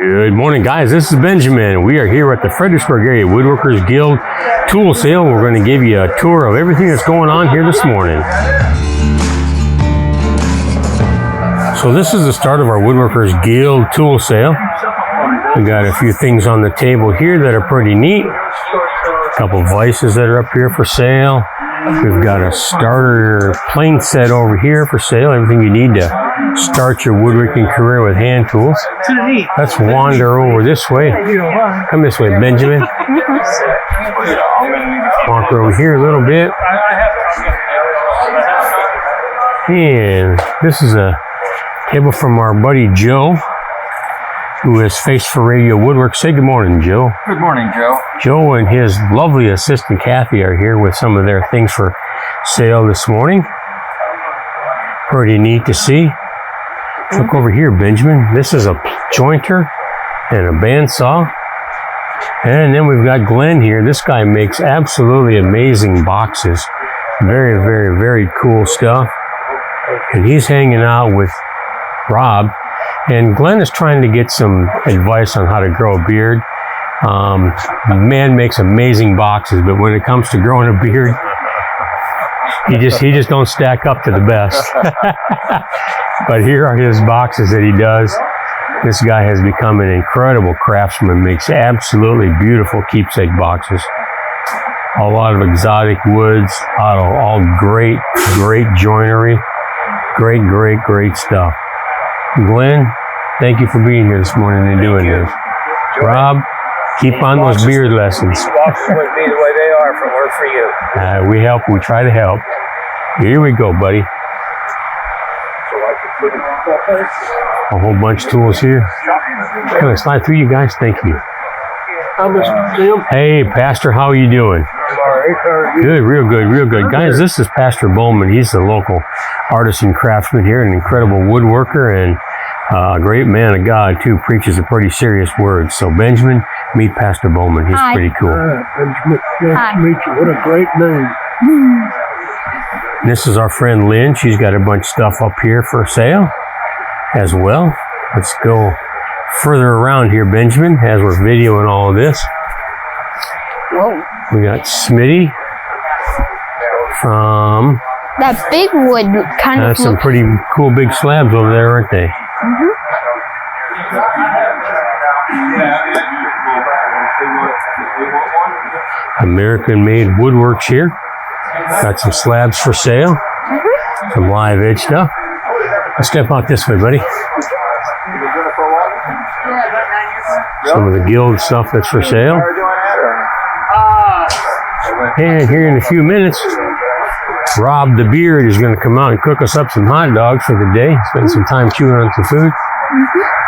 Good morning, guys. This is Benjamin. We are here at the Fredericksburg Area Woodworkers Guild tool sale. We're going to give you a tour of everything that's going on here this morning. So this is the start of our Woodworkers Guild tool sale. We got a few things on the table here that are pretty neat. A couple vices that are up here for sale. We've got a starter plane set over here for sale. Everything you need to start your woodworking career with hand tools. Let's wander over this way. Come this way, Benjamin. Walk over here a little bit. And this is a table from our buddy Joe, who is Face for Radio Woodworks. Say good morning, Joe. Good morning, Joe. Joe and his lovely assistant, Kathy, are here with some of their things for sale this morning. Pretty neat to see. Look over here, Benjamin. This is a jointer and a bandsaw. And then we've got Glenn here. This guy makes absolutely amazing boxes. Very, very, very cool stuff. And he's hanging out with Rob. And Glenn is trying to get some advice on how to grow a beard. The man makes amazing boxes, but when it comes to growing a beard, he just don't stack up to the best. But here are his boxes that he does. This guy has become an incredible craftsman, makes absolutely beautiful keepsake boxes. A lot of exotic woods, all great joinery. Great stuff. Glenn, thank you for being here this morning and doing this. Rob, keep on those beard lessons. These boxes would be the way they are if it weren't for you. We try to help. Here we go, buddy. A whole bunch of tools here. Can I slide through you guys? Thank you. Hey, Pastor, how are you doing? Good, real good. Guys, this is Pastor Bowman. He's the local artisan craftsman here, an incredible woodworker, and a great man of God, too. Preaches a pretty serious word. So, Benjamin, meet Pastor Bowman. He's pretty cool. Benjamin, nice to meet you. What a great name. This is our friend Lynn. She's got a bunch of stuff up here for sale as well. Let's go further around here, Benjamin, as we're videoing all of this. Whoa. We got Smitty from... That big wood kind of... That's some pretty cool big slabs over there, aren't they? American-made Woodworks here. Got some slabs for sale. Some live edge stuff. Let's step out this way, buddy. Some of the Guild stuff that's for sale. And here in a few minutes, Rob the Beard is going to come out and cook us up some hot dogs for the day. Spend some time chewing on some food.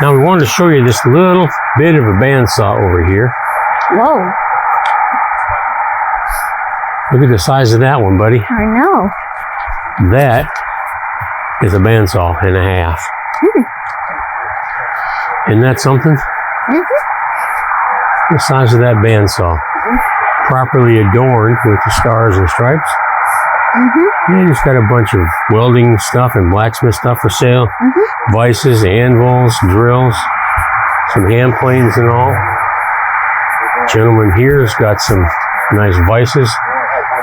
Now we wanted to show you this little bit of a bandsaw over here. Whoa. Look at the size of that one, buddy. I know. That is a bandsaw and a half. Isn't that something? The size of that bandsaw. Properly adorned with the stars and stripes. And it's got a bunch of welding stuff and blacksmith stuff for sale. Vices, anvils, drills, some hand planes and all. Gentleman here has got some nice vices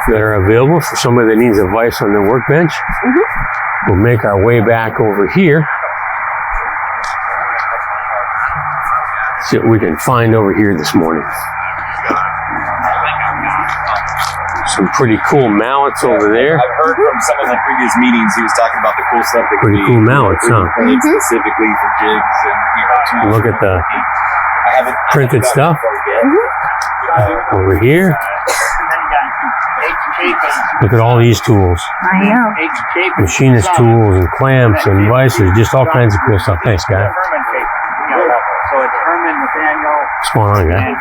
that are available for somebody that needs a vise on their workbench. We'll make our way back over here. See what we can find over here this morning. Some pretty cool mallets over there. I've heard from some of the previous meetings he was talking about the cool stuff that pretty cool mallets, huh? Specifically for jigs and look at the printed stuff over here. Look at all these tools. I know. Machinist tools and clamps and vices, just all kinds of cool stuff. Thanks, guy. What's going on, guy?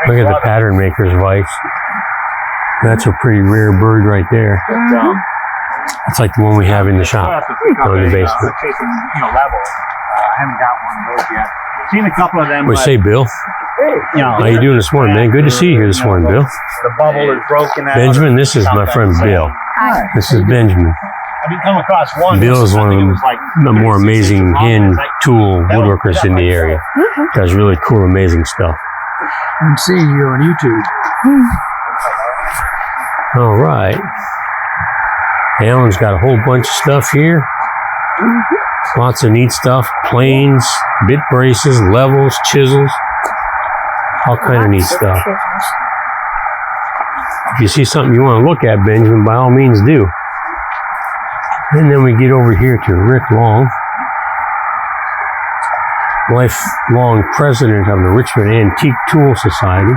Look at the pattern maker's vice. That's a pretty rare bird right there. It's like the one we have in the shop down in the basement. I haven't got one of those yet. Seen a couple of them. What say, Bill? How you doing this morning, man? Good to see you here this morning, Bill. The bubble is broken out. Benjamin, this is my friend Bill. Hi. This is Benjamin. I didn't come across one. Bill is one of I think it was like the more 36 amazing inches long, hand like tool metal, woodworkers in the area. Does really cool, amazing stuff. I'm seeing you on YouTube. All right. Alan's got a whole bunch of stuff here. Lots of neat stuff. Planes, bit braces, levels, chisels. All kind of neat stuff. If you see something you want to look at, Benjamin, by all means do. And then we get over here to Rick Long, lifelong president of the Richmond Antique Tool Society.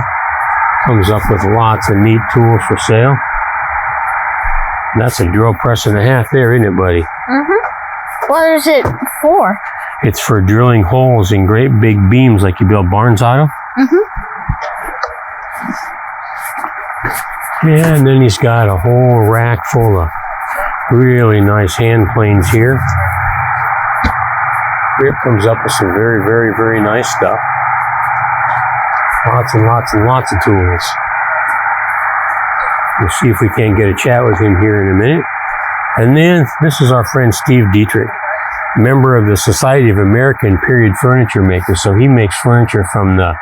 Comes up with lots of neat tools for sale. That's a drill press and a half there, isn't it, buddy? What is it for? It's for drilling holes in great big beams like you build barns out of. Yeah, and then he's got a whole rack full of really nice hand planes here. Rick comes up with some very, very, very nice stuff. Lots and lots and lots of tools. We'll see if we can't get a chat with him here in a minute. And then this is our friend Steve Dietrich, member of the Society of American Period Furniture Makers. So he makes furniture from the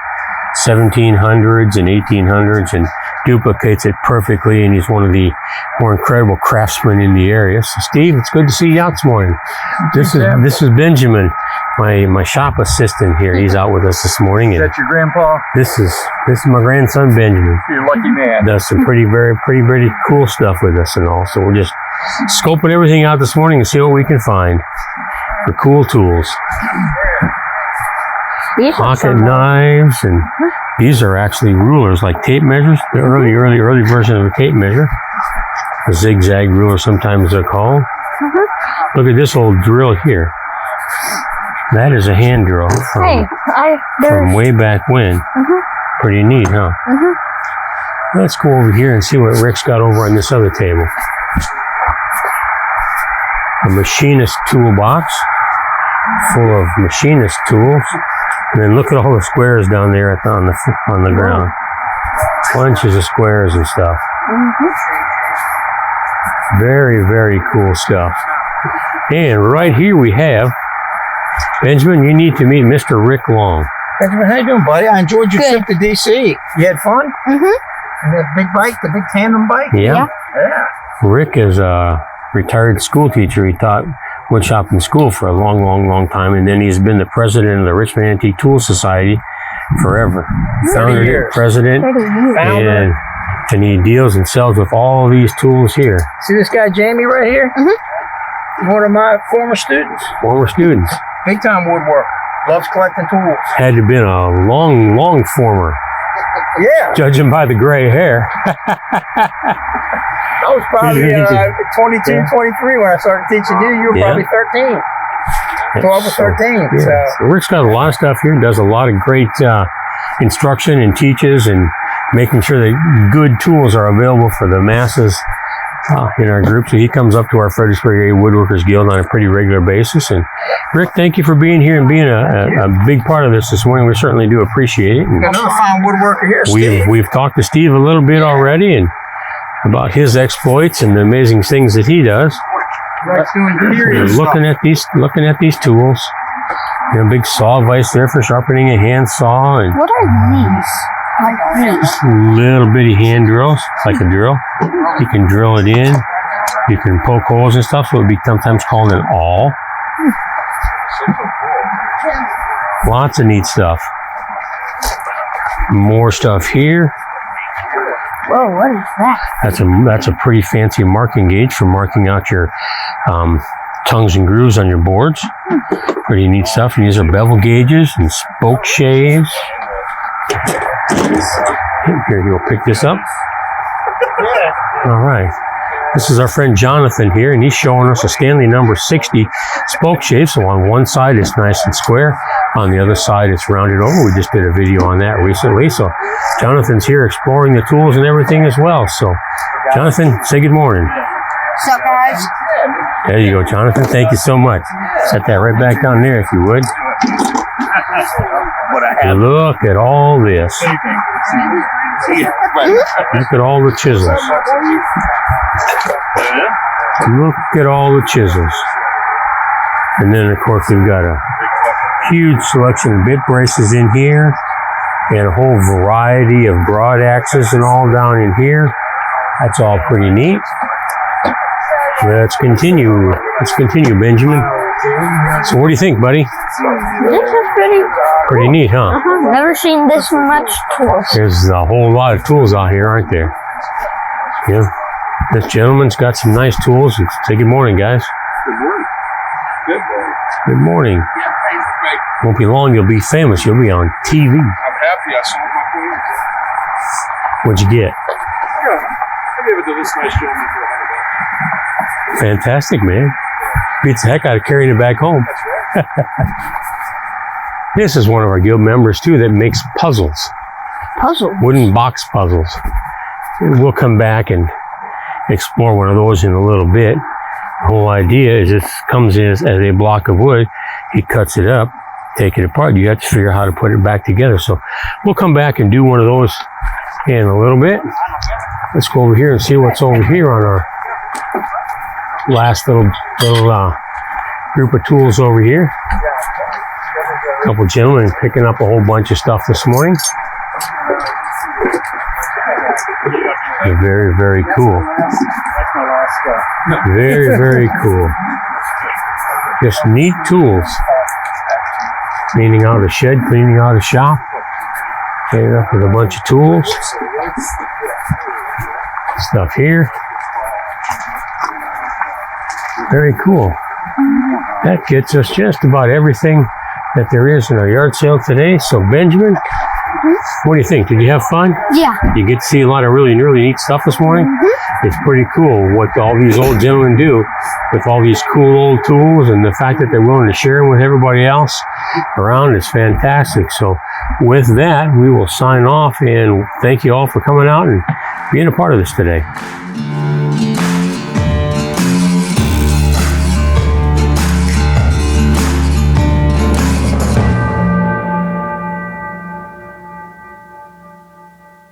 1700s and 1800s and duplicates it perfectly, and he's one of the more incredible craftsmen in the area. So Steve, it's good to see you out this morning. This is Benjamin, my shop assistant here. He's out with us this morning. Is And that your grandpa? this is my grandson Benjamin. You're a lucky man. Does some pretty cool stuff with us and all. So we're just scoping everything out this morning and see what we can find for cool tools. These are Pocket so nice. knives, and these are actually rulers, like tape measures. The early version of a tape measure. A zigzag ruler, sometimes they're called. Look at this old drill here. That is a hand drill Hey, from there's way back when. Pretty neat, huh? Let's go over here and see what Rick's got over on this other table. A machinist toolbox full of machinist tools. And then look at all the squares down there on the ground. Bunches of squares and stuff. Very, very cool stuff. And right here we have, Benjamin, you need to meet Mr. Rick Long. Benjamin, how you doing, buddy? I enjoyed your Good. trip to DC. You had fun? And that big bike, the big tandem bike? Yeah. Yeah. Rick is a retired school teacher. He taught woodshop in school for a long time, and then he's been the president of the Richmond Antique Tool Society forever. 30 years. President, 30 years. Founder. and he deals and sells with all these tools here. See this guy, Jamie, right here? He's one of my former students. Former students. Big time woodworker. Loves collecting tools. Had to have been a long former, Yeah. judging by the gray hair. I was probably 22, 23 when I started teaching you. You were Yeah. probably 13. 12 or 13. Yeah. So, So Rick's got a lot of stuff here. Does a lot of great instruction and teaches and making sure that good tools are available for the masses in our group. So he comes up to our Fredericksburg Area Woodworkers Guild on a pretty regular basis. And Rick, thank you for being here and being a big part of this morning. We certainly do appreciate it. And got another fine woodworker here, Steve. we've talked to Steve a little bit already and about his exploits and the amazing things that he does. Right, doing We're curious looking at these tools. You know, big saw vise there for sharpening a hand saw, and What are these? Like these. little bitty hand drills, like a drill. You can drill it in. You can poke holes and stuff, so it would be sometimes called an awl. Lots of neat stuff. More stuff here. Whoa, what is that? That's a pretty fancy marking gauge for marking out your tongues and grooves on your boards. Pretty neat stuff. And these are bevel gauges and spoke shaves. Here, you'll pick this up. All right. This is our friend Jonathan here, and he's showing us a Stanley number 60 spoke shave. So on one side, it's nice and square. On the other side, it's rounded over. We just did a video on that recently. So Jonathan's here exploring the tools and everything as well. So Jonathan, say good morning. What's up, guys? There you go, Jonathan. Thank you so much. Set that right back down there if you would. What I have. Look at all this. Look at all the chisels. Look at all the chisels. And then, of course, we've got a huge selection of bit braces in here, and a whole variety of broad axes and all down in here. That's all pretty neat. Let's continue. Let's continue, Benjamin. So what do you think, buddy? This is Pretty neat, huh? Never seen this much tools. There's a whole lot of tools out here, aren't there? Yeah. This gentleman's got some nice tools. Say good morning, guys. Good morning. Good morning. Good morning. Yeah, thanks, Mike. Won't be long, you'll be famous. You'll be on TV. I'm happy I sold my plane. What'd you get? Yeah, I gave it to this nice gentleman for $100. Fantastic, man. Beats the heck out of carrying it back home. That's right. This is one of our guild members, too, that makes puzzles. Puzzle. Wooden box puzzles. We'll come back and explore one of those in a little bit. The whole idea is this comes in as a block of wood. He cuts it up, take it apart. You have to figure out how to put it back together. So we'll come back and do one of those in a little bit. Let's go over here and see what's over here on our last little group of tools over here. A couple gentlemen picking up a whole bunch of stuff this morning. They're very, very cool. That's my last Very, very cool. Just neat tools. Cleaning out a shed, cleaning out a shop. Cleaning up with a bunch of tools. Stuff here. Very cool. That gets us just about everything that there is in our yard sale today. So Benjamin, what do you think? Did you have fun? Yeah. You get to see a lot of really neat stuff this morning? It's pretty cool what all these old gentlemen do with all these cool old tools, and the fact that they're willing to share them with everybody else around is fantastic. So with that, we will sign off and thank you all for coming out and being a part of this today.